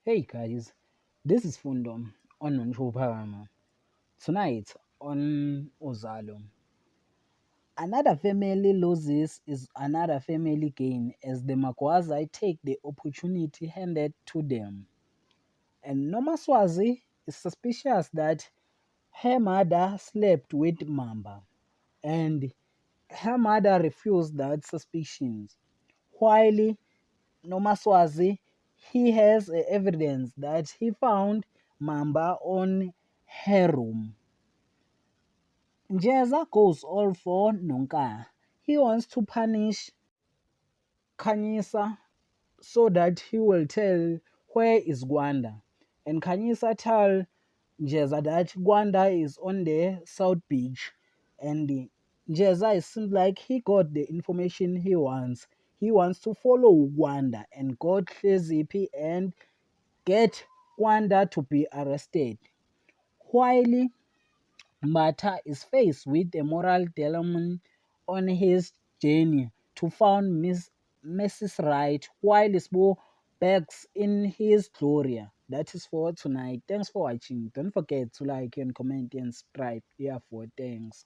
Hey guys, this is Fundo on Nonchopama. Tonight on Uzalo. Another family loses is another family gain as the Magwazai take the opportunity handed to them. And Nomaswazi is suspicious that her mother slept with Mamba and her mother refused that suspicions. While Nomaswazi, he has evidence that he found Mamba on her room. Njeza goes all for Nonka. He wants to punish Kanyisa so that he will tell where is Gwanda. And Kanyisa tell Njeza that Gwanda is on the South Beach. And Njeza, it seems like he got the information he wants. He wants to follow Gwanda and go to Zippy and get Gwanda to be arrested. While Mata is faced with a moral dilemma on his journey to find Mrs. Right, while Sbo begs in his Gloria. That is for tonight. Thanks for watching. Don't forget to like and comment and subscribe. Yeah, for thanks.